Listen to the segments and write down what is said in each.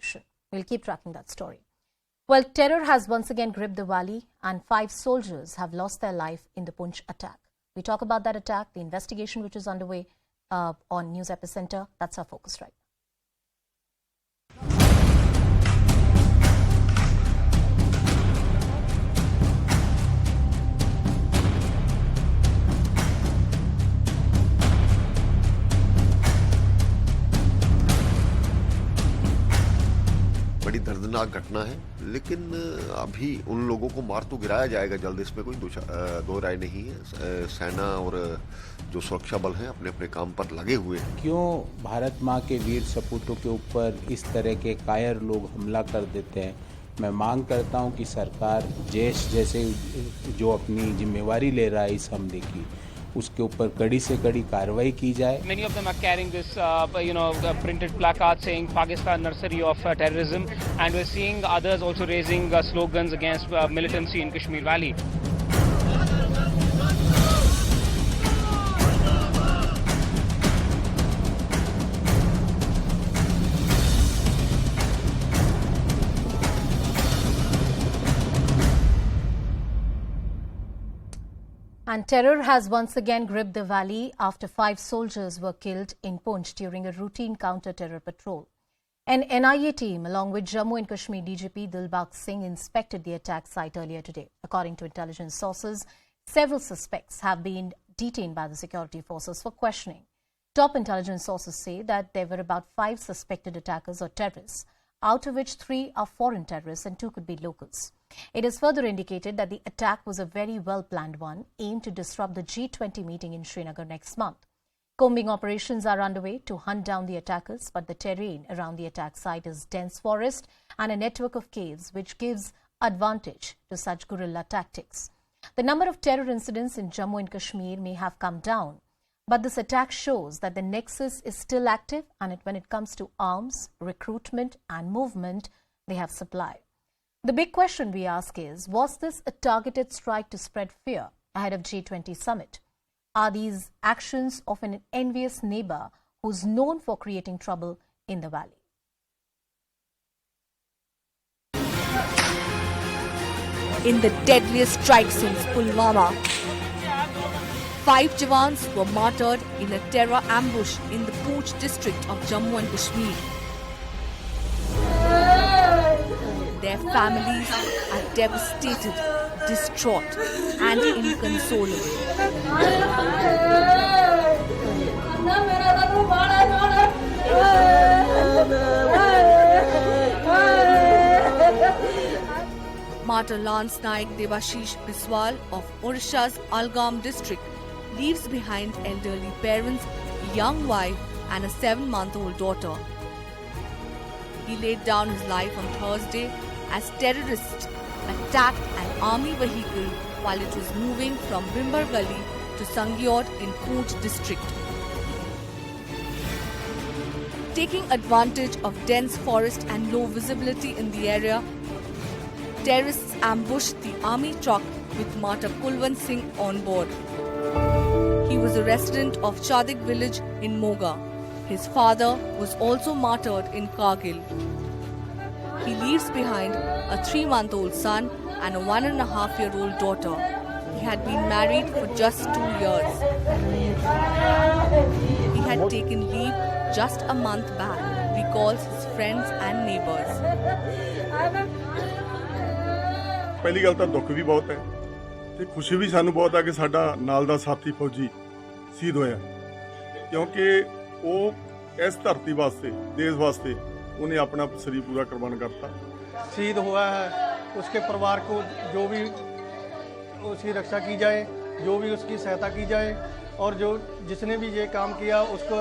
operation. We'll keep tracking that story. Well, terror has once again gripped the valley and 5 soldiers have lost their life in the Poonch attack. We talk about that attack, the investigation which is underway on News Epicenter. That's our focus right now. बड़ी दर्दनाक घटना है, लेकिन अभी उन लोगों को मार तो गिराया जाएगा जल्द, इसमें कोई दो राय नहीं है। सेना और जो सुरक्षा बल हैं अपने अपने काम पर लगे हुए हैं। क्यों भारत माँ के वीर सपूतों के ऊपर इस तरह के कायर लोग हमला कर देते हैं? मैं मांग करता हूं कि सरकार जैश जैसे जो अपनी जिम्मेवारी ले रहा है इस हमले की, उसके ऊपर कड़ी से कड़ी कार्रवाई की जाए। Many of them are carrying this, printed placard saying Pakistan nursery of terrorism, and we're seeing others also raising slogans against militancy in Kashmir Valley. And terror has once again gripped the valley after 5 soldiers were killed in Poonch during a routine counter-terror patrol. An NIA team, along with Jammu and Kashmir DGP Dilbagh Singh, inspected the attack site earlier today. According to intelligence sources, several suspects have been detained by the security forces for questioning. Top intelligence sources say that there were about 5 suspected attackers or terrorists, out of which 3 are foreign terrorists and 2 could be locals. It is further indicated that the attack was a very well-planned one, aimed to disrupt the G20 meeting in Srinagar next month. Combing operations are underway to hunt down the attackers, but the terrain around the attack site is dense forest and a network of caves, which gives advantage to such guerrilla tactics. The number of terror incidents in Jammu and Kashmir may have come down, but this attack shows that the nexus is still active, and when it comes to arms, recruitment and movement, they have supply. The big question we ask is, was this a targeted strike to spread fear ahead of G20 summit? Are these actions of an envious neighbor who's known for creating trouble in the valley? In the deadliest strike since Pulwama, 5 jawans were martyred in a terror ambush in the Poonch district of Jammu and Kashmir. Their families are devastated, distraught and inconsolable. Martyr Lance Naik Devashish Biswal of Odisha's Algam district leaves behind elderly parents, a young wife and a 7-month-old daughter. He laid down his life on Thursday as terrorists attacked an army vehicle while it was moving from Bimbar Gully to Sangiod in Poonch district. Taking advantage of dense forest and low visibility in the area, terrorists ambushed the army truck with Martyr Kulwant Singh on board. He was a resident of Chadik village in Moga. His father was also martyred in Kargil. He leaves behind a 3-month-old son and a 1.5-year-old daughter. He had been married for just 2 years. He had taken leave just a month back, recalls his friends and neighbors. पहली गल तो दुख भी बहुत है ते खुशी भी सानू बहुत है कि साडा नाल दा साथी फौजी शहीद होया, क्योंकि वो इस धरती वास्ते, देश वास्ते उन्हें अपना शरीर पूरा कुर्बान करता। शहीद हुआ है, उसके परिवार को जो भी उसकी रक्षा की जाए, जो भी उसकी सहायता की जाए, और जो जिसने भी ये काम किया उसको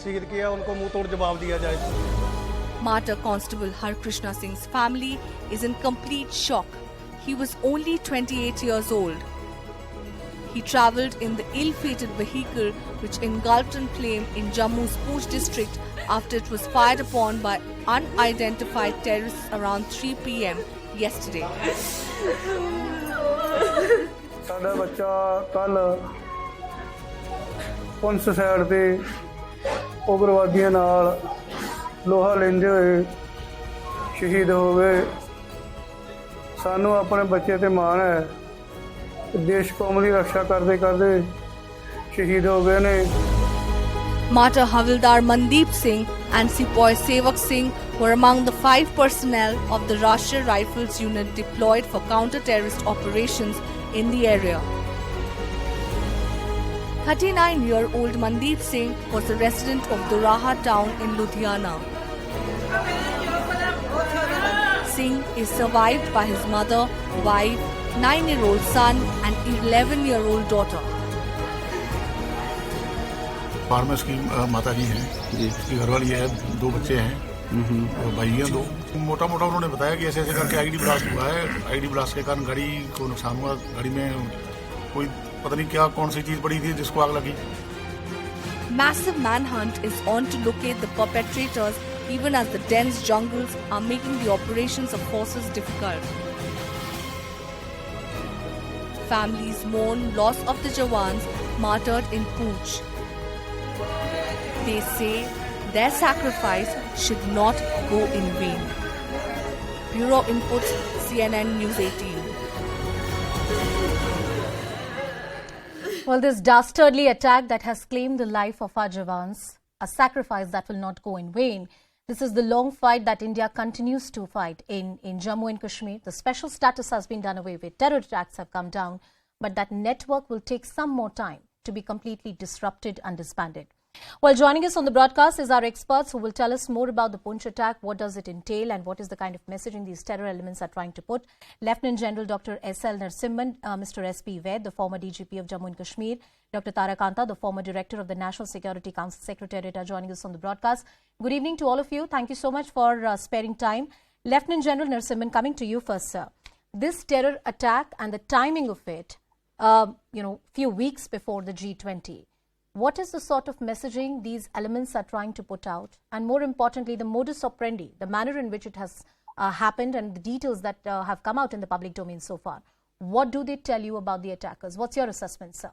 शहीद किया उनको मुंह तोड़ जवाब दिया जाए। Martyr Constable Har Krishna Singh's family is in complete shock. He was only 28 years old. He travelled in the ill-fated vehicle which engulfed in flame in Jammu's Poonch district after it was fired upon by unidentified terrorists around 3 p.m. yesterday. साडा बच्चा कल Poonch side ते उग्रवादियों नाल लोहा लेंदे हुए ਸ਼ਹੀਦ ਹੋ ਗਏ। ਸਾਨੂੰ ਆਪਣੇ ਬੱਚੇ ਤੇ ਮਾਣ ਹੈ ਕਿ ਦੇਸ਼ ਕੌਮ ਦੀ ਰੱਖਿਆ ਕਰਦੇ ਕਰਦੇ ਸ਼ਹੀਦ ਹੋ ਗਏ ਨੇ। Martyr Havildar Mandeep Singh and Sepoy Sevak Singh were among the 5 personnel of the Rashtriya Rifles unit deployed for counter-terrorist operations in the area. 39-year-old Mandeep Singh was a resident of Doraha town in Ludhiana. Singh is survived by his mother, wife, 9-year-old son and 11-year-old daughter. Farmers की माता जी हैं, उसकी घरवाली है, 2 बच्चे हैं और भाई हैं 2। मोटा मोटा उन्होंने बताया कि ऐसे ऐसे करके आईडी ब्लास्ट हुआ है। आईडी ब्लास्ट के कारण गाड़ी को नुकसान हुआ। गाड़ी में कोई पता नहीं क्या कौन सी चीज पड़ी थी जिसको आग लगी। Massive manhunt is on to locate the perpetrators, even as the dense jungles are making the operations of forces difficult. Families mourn loss of the jawans martyred in Poonch. They say their sacrifice should not go in vain. Bureau Inputs, CNN News 18. Well, this dastardly attack that has claimed the life of our jawans, a sacrifice that will not go in vain. This is the long fight that India continues to fight in Jammu and Kashmir. The special status has been done away with. Terror attacks have come down, but that network will take some more time to be completely disrupted and disbanded. Well, joining us on the broadcast is our experts who will tell us more about the Poonch attack, what does it entail and what is the kind of messaging these terror elements are trying to put. Lieutenant General Dr. S.L. Narasimhan, Mr. S.P. Vaid, the former DGP of Jammu and Kashmir, Dr. Tarakanta, the former Director of the National Security Council Secretariat, are joining us on the broadcast. Good evening to all of you. Thank you so much for sparing time. Lieutenant General Narasimhan, coming to you first, sir. This terror attack and the timing of it, few weeks before the G20, what is the sort of messaging these elements are trying to put out? And more importantly, the modus operandi, the manner in which it has happened and the details that have come out in the public domain so far. What do they tell you about the attackers? What's your assessment, sir?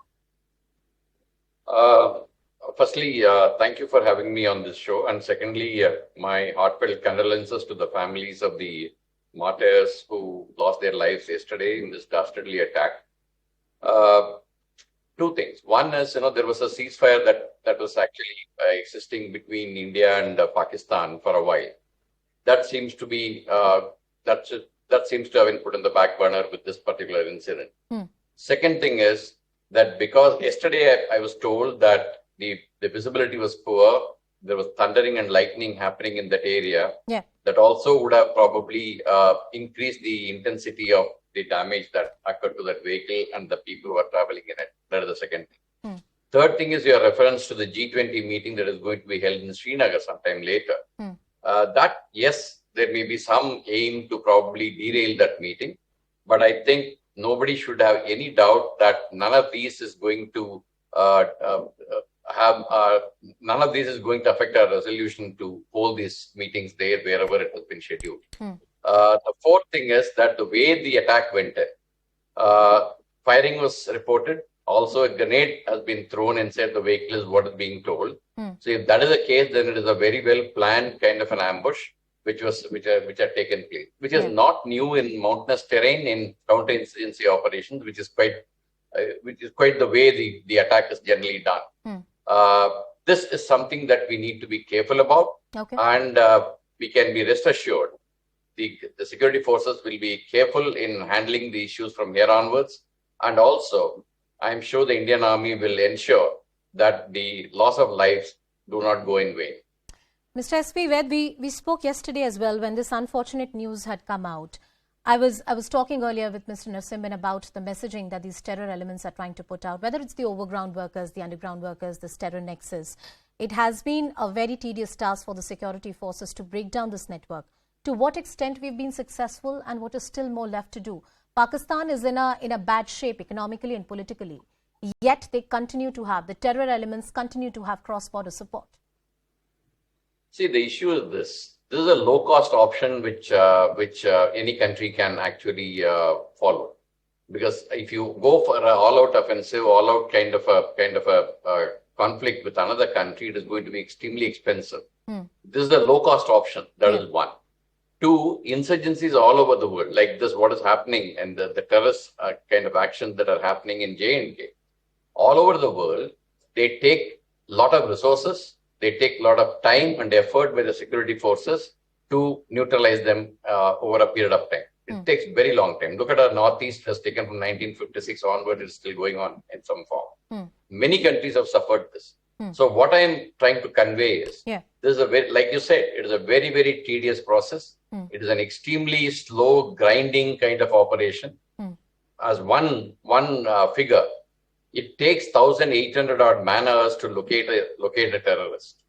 Firstly, thank you for having me on this show. And secondly, my heartfelt condolences to the families of the martyrs who lost their lives yesterday in this dastardly attack. 2 things. One is, there was a ceasefire that was actually existing between India and Pakistan for a while. That seems to be that seems to have been put in the back burner with this particular incident. Second thing is that because yesterday I was told that the visibility was poor, there was thundering and lightning happening in that area. Yeah. That also would have probably increased the intensity of the damage that occurred to that vehicle and the people who are traveling in it. That is the second thing. Third thing is your reference to the G20 meeting that is going to be held in Srinagar sometime later. That, yes, there may be some aim to probably derail that meeting, but I think nobody should have any doubt that none of these is going to affect our resolution to hold these meetings there wherever it has been scheduled. The fourth thing is that the way the attack went, firing was reported. Also, a grenade has been thrown inside the vehicle is what is being told. So if that is the case, then it is a very well planned kind of an ambush which had taken place, which is not new in mountainous terrain in counterinsurgency operations, which is quite the way the attack is generally done. This is something that we need to be careful about, and we can be rest assured the security forces will be careful in handling the issues from here onwards, and also I'm sure the Indian Army will ensure that the loss of lives do not go in vain. Mr. S.P. Vaid, we spoke yesterday as well when this unfortunate news had come out. I was talking earlier with Mr. Narasimhan about the messaging that these terror elements are trying to put out, whether it's the overground workers, the underground workers, this terror nexus. It has been a very tedious task for the security forces to break down this network. To what extent we've been successful and what is still more left to do? Pakistan is in a bad shape economically and politically, yet the terror elements continue to have cross-border support. See, the issue is this. This is a low-cost option which any country can actually follow, because if you go for an all-out offensive, all-out kind of a conflict with another country, it is going to be extremely expensive. This is the low-cost option. That is one. Two, insurgencies all over the world, like this, what is happening, and the terrorist kind of actions that are happening in J&K. All over the world, they take a lot of resources, they take a lot of time and effort by the security forces to neutralize them over a period of time. It takes very long time. Look at our Northeast, it has taken from 1956 onward, it's still going on in some form. Many countries have suffered this. So what I am trying to convey is, this is a very, like you said, it is a very, very tedious process. It is an extremely slow, grinding kind of operation. As one figure, it takes 1,800 odd man hours to locate a terrorist.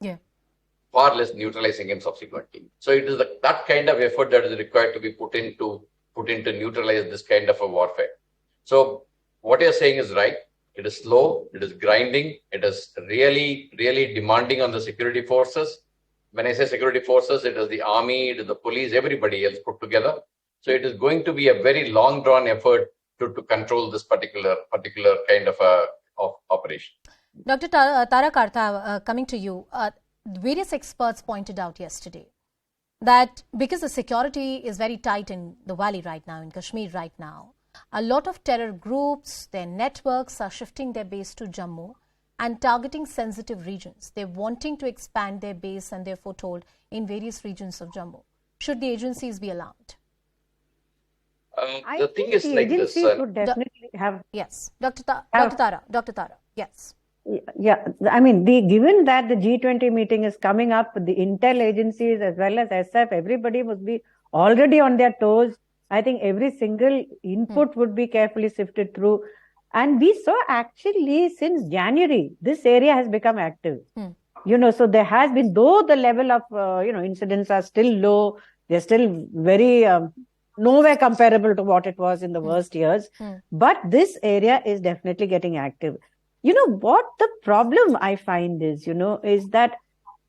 Far less neutralizing him subsequently. So it is that kind of effort that is required to be put in to neutralize this kind of a warfare. So what you're saying is right. It is slow, it is grinding, it is really, really demanding on the security forces. When I say security forces, it is the army, it is the police, everybody else put together. So it is going to be a very long drawn effort to control this particular kind of operation. Dr. Tara Karta, coming to you, various experts pointed out yesterday that because the security is very tight in the valley right now, in Kashmir right now, a lot of terror groups, their networks are shifting their base to Jammu and targeting sensitive regions. They're wanting to expand their base and their foothold in various regions of Jammu. Should the agencies be allowed? The thing is like this. Would definitely have. Yes. Dr. Tara. Yes. Yeah, I mean, given that the G20 meeting is coming up, the intel agencies as well as SF, everybody must be already on their toes. I think every single input would be carefully sifted through. And we saw actually since January, this area has become active. So there has been, though the level of, incidents are still low, they're still very, nowhere comparable to what it was in the worst years. But this area is definitely getting active. You know, what the problem I find is, is that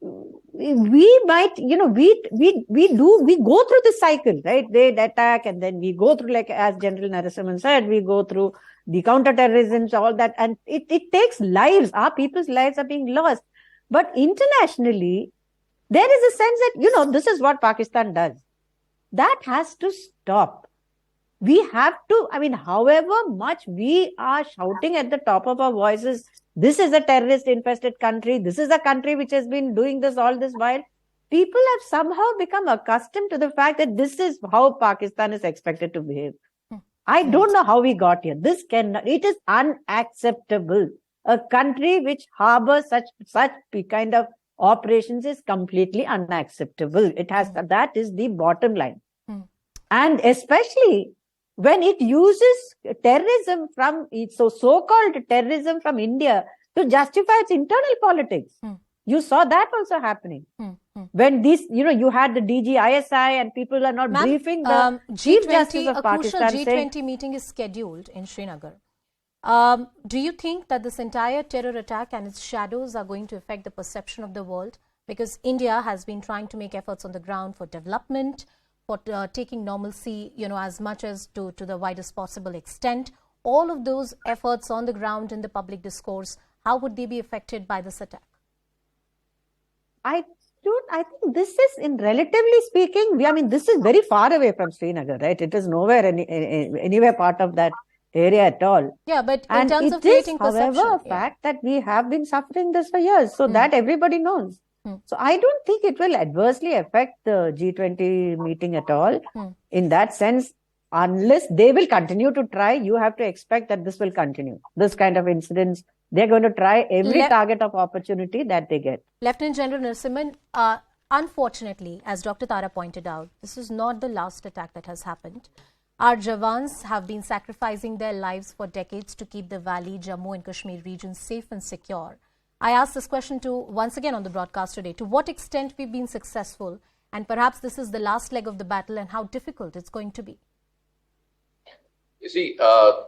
we might, we go through the cycle, right? They attack and then we go through, like as General Narasimhan said, we go through the counter-terrorism, all that, and it takes lives. Our people's lives are being lost. But internationally, there is a sense that, this is what Pakistan does. That has to stop. We have to, however much we are shouting at the top of our voices, this is a terrorist-infested country, this is a country which has been doing this all this while, people have somehow become accustomed to the fact that this is how Pakistan is expected to behave. I don't know how we got here. It is unacceptable. A country which harbors such kind of operations is completely unacceptable. That is the bottom line. And especially when it uses terrorism so-called terrorism from India to justify its internal politics. You saw that also happening. When you had the DG ISI and people are not briefing the Chief Justice of Pakistan. A crucial G20 meeting is scheduled in Srinagar. Do you think that this entire terror attack and its shadows are going to affect the perception of the world? Because India has been trying to make efforts on the ground for development, for taking normalcy, as much as to the widest possible extent. All of those efforts on the ground in the public discourse, how would they be affected by this attack? I think this is, relatively speaking, this is very far away from Srinagar, right? It is nowhere, anywhere part of that area at all. Yeah, but in terms of creating perception. However, a fact that we have been suffering this for years, so that everybody knows. So I don't think it will adversely affect the G20 meeting at all. In that sense, unless they will continue to try, you have to expect that this will continue. This kind of incidents, they're going to try every target of opportunity that they get. Lieutenant General Narasimhan, unfortunately, as Dr. Tara pointed out, this is not the last attack that has happened. Our jawans have been sacrificing their lives for decades to keep the valley, Jammu and Kashmir region safe and secure. I asked this question once again on the broadcast today, to what extent we've been successful, and perhaps this is the last leg of the battle and how difficult it's going to be. You see,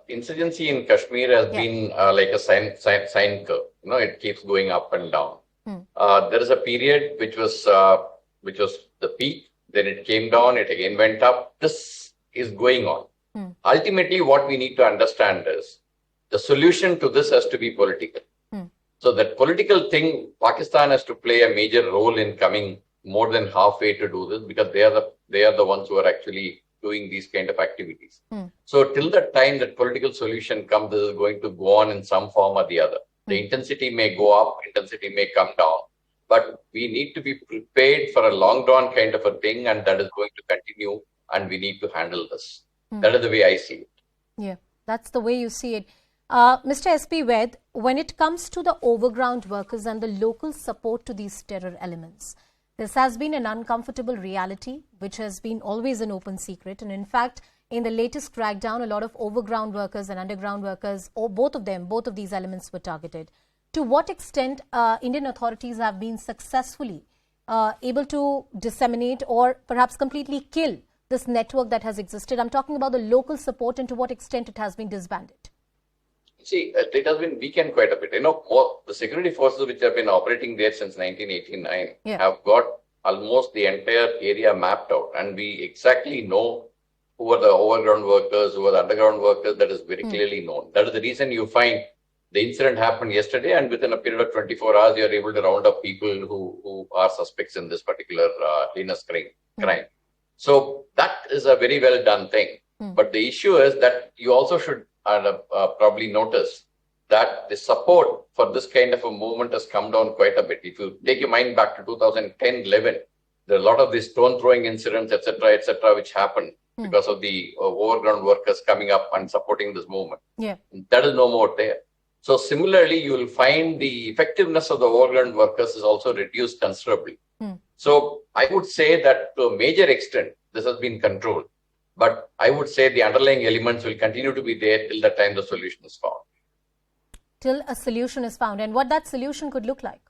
insurgency in Kashmir has been like a sine curve. It keeps going up and down. There is a period which was the peak, then it came down, it again went up. This is going on. Ultimately, what we need to understand is the solution to this has to be political. So that political thing, Pakistan has to play a major role in coming more than halfway to do this because they are the ones who are actually doing these kind of activities. So till the time that political solution comes, this is going to go on in some form or the other. The intensity may go up, intensity may come down, but we need to be prepared for a long drawn kind of a thing, and that is going to continue, and we need to handle this. That is the way I see it. Yeah, that's the way you see it. Mr. S.P. Ved, when it comes to the overground workers and the local support to these terror elements, this has been an uncomfortable reality, which has been always an open secret. And in fact, in the latest crackdown, a lot of overground workers and underground workers, or both of these elements were targeted. To what extent Indian authorities have been successfully able to disseminate or perhaps completely kill this network that has existed? I'm talking about the local support and to what extent it has been disbanded. See, it has been weakened quite a bit. The security forces which have been operating there since 1989 have got almost the entire area mapped out, and we exactly know who are the overground workers, who are the underground workers. That is very clearly known. That is the reason you find the incident happened yesterday, and within a period of 24 hours, you are able to round up people who are suspects in this particular heinous crime. So that is a very well done thing. But the issue is that you also should probably notice that the support for this kind of a movement has come down quite a bit. If you take your mind back to 2010-11, there are a lot of these stone throwing incidents, etc., which happened because of the overground workers coming up and supporting this movement. That is no more there. So similarly, you will find the effectiveness of the overground workers is also reduced considerably. So I would say that to a major extent, this has been controlled. But I would say the underlying elements will continue to be there till the time the solution is found. Till a solution is found. And what that solution could look like?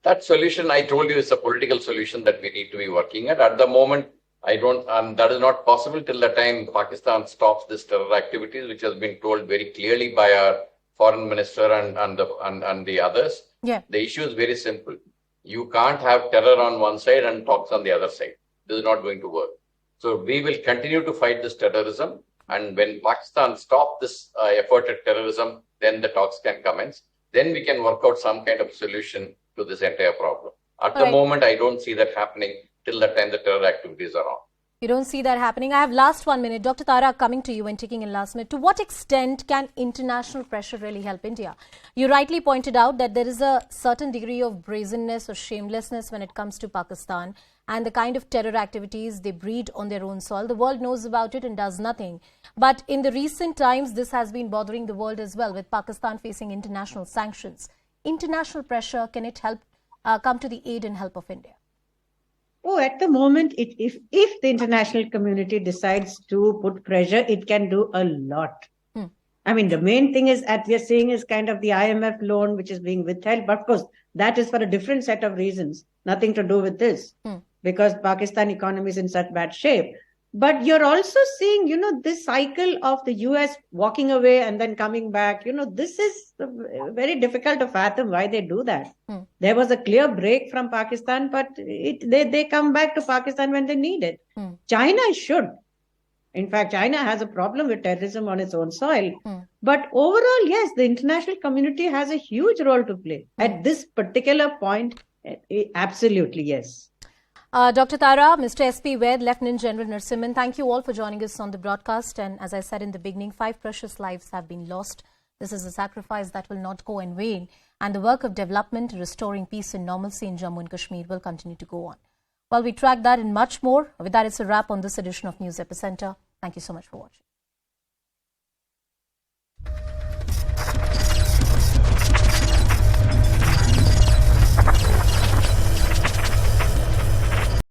That solution, I told you, is a political solution that we need to be working at. At the moment, that is not possible till the time Pakistan stops this terror activities, which has been told very clearly by our foreign minister and the others. The issue is very simple. You can't have terror on one side and talks on the other side. This is not going to work. So we will continue to fight this terrorism, and when Pakistan stops this effort at terrorism, then the talks can commence. Then we can work out some kind of solution to this entire problem. At the moment, I don't see that happening till the time the terror activities are on. You don't see that happening. I have last 1 minute. Dr. Tara, coming to you and taking in last minute. To what extent can international pressure really help India? You rightly pointed out that there is a certain degree of brazenness or shamelessness when it comes to Pakistan and the kind of terror activities they breed on their own soil. The world knows about it and does nothing. But in the recent times, this has been bothering the world as well, with Pakistan facing international sanctions. International pressure, can it help come to the aid and help of India? Oh, at the moment, if the international community decides to put pressure, it can do a lot. I mean, the main thing is that we are seeing is kind of the IMF loan, which is being withheld. But of course, that is for a different set of reasons, nothing to do with this, because Pakistan economy is in such bad shape. But you're also seeing, this cycle of the US walking away and then coming back. This is very difficult to fathom why they do that. There was a clear break from Pakistan, but they come back to Pakistan when they need it. China should. In fact, China has a problem with terrorism on its own soil. But overall, yes, the international community has a huge role to play. At this particular point, absolutely, yes. Dr. Tara, Mr. S.P. Ved, Lieutenant General Narasimhan, thank you all for joining us on the broadcast. And as I said in the beginning, 5 precious lives have been lost. This is a sacrifice that will not go in vain. And the work of development, restoring peace and normalcy in Jammu and Kashmir will continue to go on. Well, we track that and much more. With that, it's a wrap on this edition of News Epicenter. Thank you so much for watching.